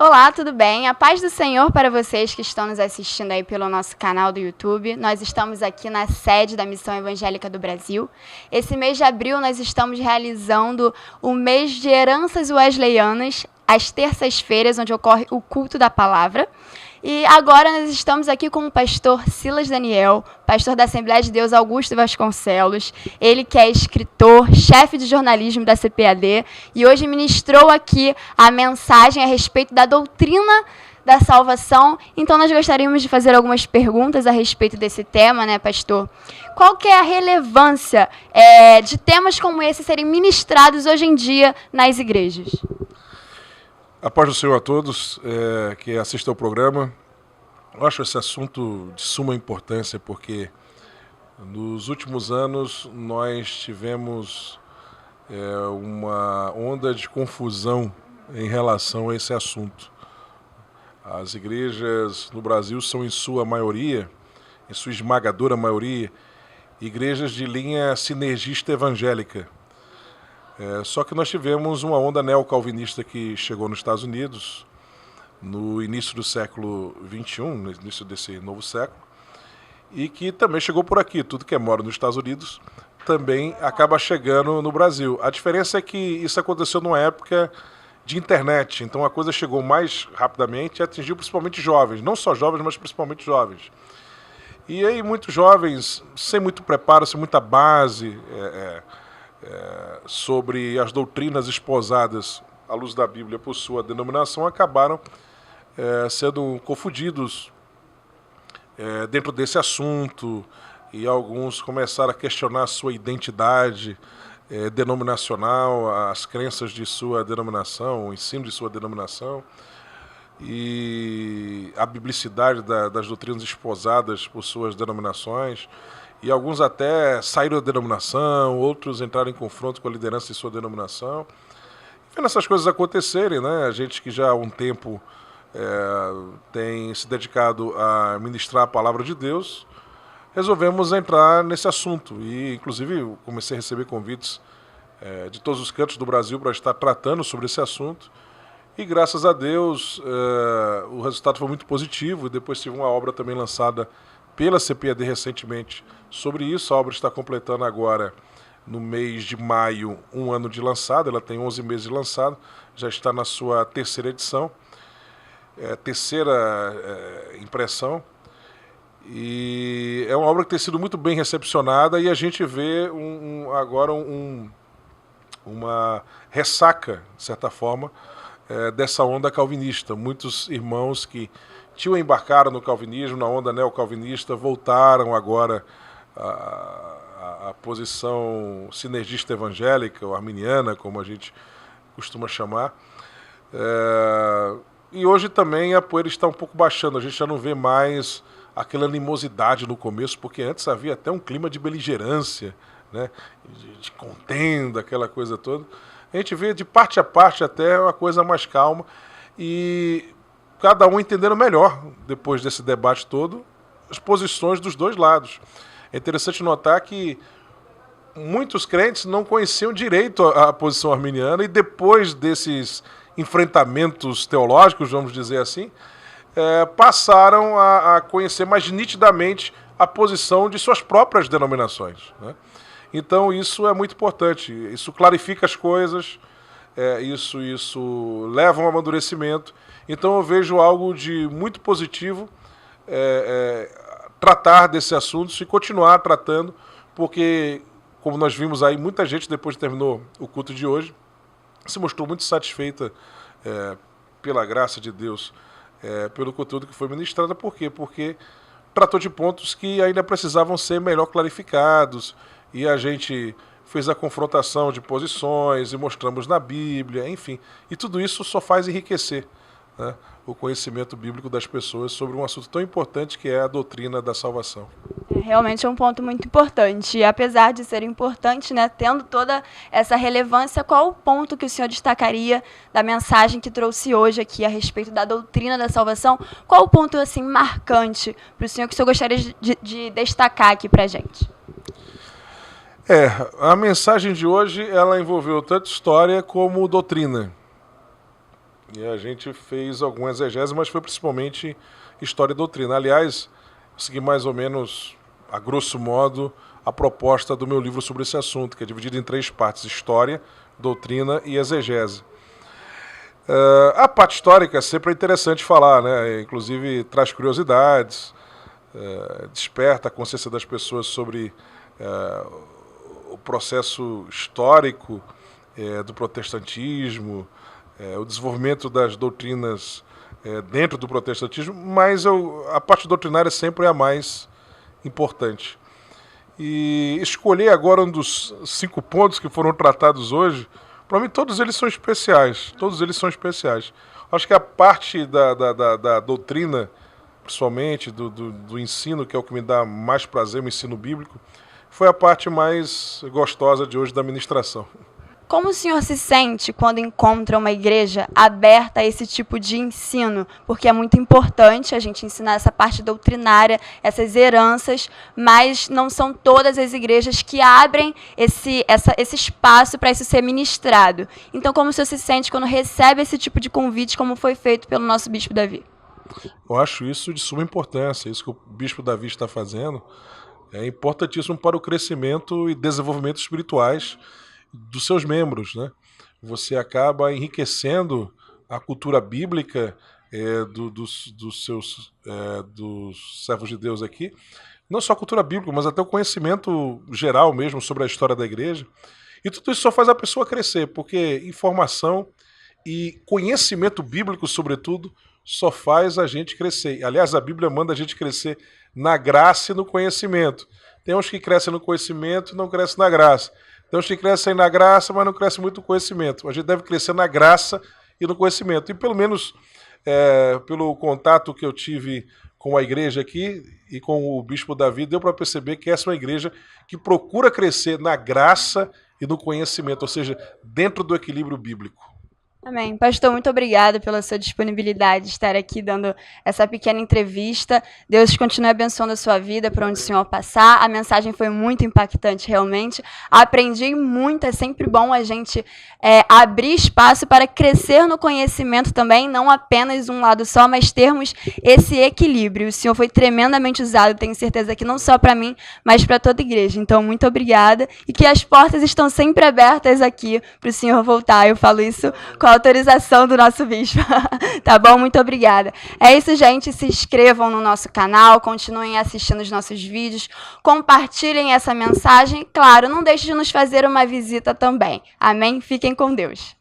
Olá, tudo bem? A paz do Senhor para vocês que estão nos assistindo aí pelo nosso canal do YouTube. Nós estamos aqui na sede da Missão Evangélica do Brasil. Esse mês de abril nós estamos realizando o mês de heranças wesleyanas, às terças-feiras, onde ocorre o culto da palavra. E agora nós estamos aqui com o pastor Silas Daniel, pastor da Assembleia de Deus Augusto Vasconcelos. Ele que é escritor, chefe de jornalismo da CPAD, e hoje ministrou aqui a mensagem a respeito da doutrina da salvação. Então nós gostaríamos de fazer algumas perguntas a respeito desse tema, né, pastor? Qual que é a relevância de temas como esse serem ministrados hoje em dia nas igrejas? A paz do Senhor a todos que assistem ao programa. Eu acho esse assunto de suma importância porque nos últimos anos nós tivemos uma onda de confusão em relação a esse assunto. As igrejas no Brasil são em sua maioria, em sua esmagadora maioria, igrejas de linha sinergista evangélica. Só que nós tivemos uma onda neocalvinista que chegou nos Estados Unidos no início do século XXI, no início desse novo século, e que também chegou por aqui. Tudo que mora nos Estados Unidos também acaba chegando no Brasil. A diferença é que isso aconteceu numa época de internet, então a coisa chegou mais rapidamente e atingiu principalmente jovens, não só jovens, mas principalmente jovens. E aí muitos jovens, sem muito preparo, sem muita base, sobre as doutrinas esposadas à luz da Bíblia por sua denominação, acabaram sendo confundidos dentro desse assunto, e alguns começaram a questionar a sua identidade denominacional, as crenças de sua denominação, o ensino de sua denominação e a biblicidade das doutrinas esposadas por suas denominações. E alguns até saíram da denominação, outros entraram em confronto com a liderança de sua denominação. Vendo essas coisas acontecerem, né? A gente que já há um tempo tem se dedicado a ministrar a palavra de Deus, resolvemos entrar nesse assunto. E, inclusive, comecei a receber convites de todos os cantos do Brasil para estar tratando sobre esse assunto. E, graças a Deus, o resultado foi muito positivo. E depois tive uma obra também lançada pela CPAD recentemente sobre isso. A obra está completando agora, no mês de maio, um ano de lançado. Ela tem 11 meses de lançado, já está na sua terceira edição, terceira impressão. E é uma obra que tem sido muito bem recepcionada, e a gente vê agora uma ressaca, de certa forma, dessa onda calvinista. Muitos irmãos que tinham embarcado no calvinismo, na onda neocalvinista, voltaram agora à posição sinergista evangélica, ou arminiana, como a gente costuma chamar. E hoje também a poeira está um pouco baixando, a gente já não vê mais aquela animosidade no começo, porque antes havia até um clima de beligerância, né, de contenda, aquela coisa toda. A gente vê de parte a parte até uma coisa mais calma, e cada um entendendo melhor, depois desse debate todo, as posições dos dois lados. É interessante notar que muitos crentes não conheciam direito a posição arminiana, e depois desses enfrentamentos teológicos, vamos dizer assim, passaram a conhecer mais nitidamente a posição de suas próprias denominações, né? Então isso é muito importante, isso clarifica as coisas, isso leva a um amadurecimento. Então eu vejo algo de muito positivo tratar desses assuntos e continuar tratando, porque, como nós vimos aí, muita gente, depois que terminou o culto de hoje, se mostrou muito satisfeita pela graça de Deus, pelo conteúdo que foi ministrado. Por quê? Porque tratou de pontos que ainda precisavam ser melhor clarificados, e a gente fez a confrontação de posições e mostramos na Bíblia, enfim. E tudo isso só faz enriquecer, né, o conhecimento bíblico das pessoas sobre um assunto tão importante que é a doutrina da salvação. Realmente é um ponto muito importante. E apesar de ser importante, né, tendo toda essa relevância, qual o ponto que o senhor destacaria da mensagem que trouxe hoje aqui a respeito da doutrina da salvação? Qual o ponto assim marcante para o senhor que o senhor gostaria de destacar aqui para a gente? A mensagem de hoje ela envolveu tanto história como doutrina. E a gente fez algumas exegeses, mas foi principalmente história e doutrina. Aliás, eu segui mais ou menos, a grosso modo, a proposta do meu livro sobre esse assunto, que é dividido em 3 partes: história, doutrina e exegese. A parte histórica sempre é interessante falar, né? Inclusive traz curiosidades, desperta a consciência das pessoas sobre o processo histórico do protestantismo, o desenvolvimento das doutrinas dentro do protestantismo, mas a parte doutrinária sempre é a mais importante. E escolher agora um dos 5 pontos que foram tratados hoje, para mim todos eles são especiais. Todos eles são especiais. Acho que a parte da doutrina, principalmente do ensino, que é o que me dá mais prazer, o ensino bíblico, foi a parte mais gostosa de hoje da ministração. Como o senhor se sente quando encontra uma igreja aberta a esse tipo de ensino? Porque é muito importante a gente ensinar essa parte doutrinária, essas heranças, mas não são todas as igrejas que abrem esse espaço para isso ser ministrado. Então, como o senhor se sente quando recebe esse tipo de convite, como foi feito pelo nosso bispo Davi? Eu acho isso de suma importância. Isso que o bispo Davi está fazendo é importantíssimo para o crescimento e desenvolvimento espirituais dos seus membros, né? Você acaba enriquecendo a cultura bíblica dos servos de Deus aqui, não só a cultura bíblica, mas até o conhecimento geral mesmo sobre a história da igreja. E tudo isso só faz a pessoa crescer, porque informação e conhecimento bíblico, sobretudo, só faz a gente crescer. Aliás, a Bíblia manda a gente crescer na graça e no conhecimento. Tem uns que crescem no conhecimento e não crescem na graça. Tem uns que crescem na graça, mas não crescem muito no conhecimento. A gente deve crescer na graça e no conhecimento. E pelo menos pelo contato que eu tive com a igreja aqui e com o bispo Davi, deu para perceber que essa é uma igreja que procura crescer na graça e no conhecimento, ou seja, dentro do equilíbrio bíblico. Amém. Pastor, muito obrigada pela sua disponibilidade de estar aqui dando essa pequena entrevista. Deus continue abençoando a sua vida por onde o senhor passar. A mensagem foi muito impactante, realmente. Aprendi muito. É sempre bom a gente abrir espaço para crescer no conhecimento também, não apenas um lado só, mas termos esse equilíbrio. O senhor foi tremendamente usado, tenho certeza que não só para mim, mas para toda a igreja. Então, muito obrigada. E que as portas estão sempre abertas aqui para o senhor voltar. Eu falo isso com a autorização do nosso bispo. Tá bom? Muito obrigada. É isso, gente. Se inscrevam no nosso canal, continuem assistindo os nossos vídeos, compartilhem essa mensagem. Claro, não deixe de nos fazer uma visita também. Amém? Fiquem com Deus.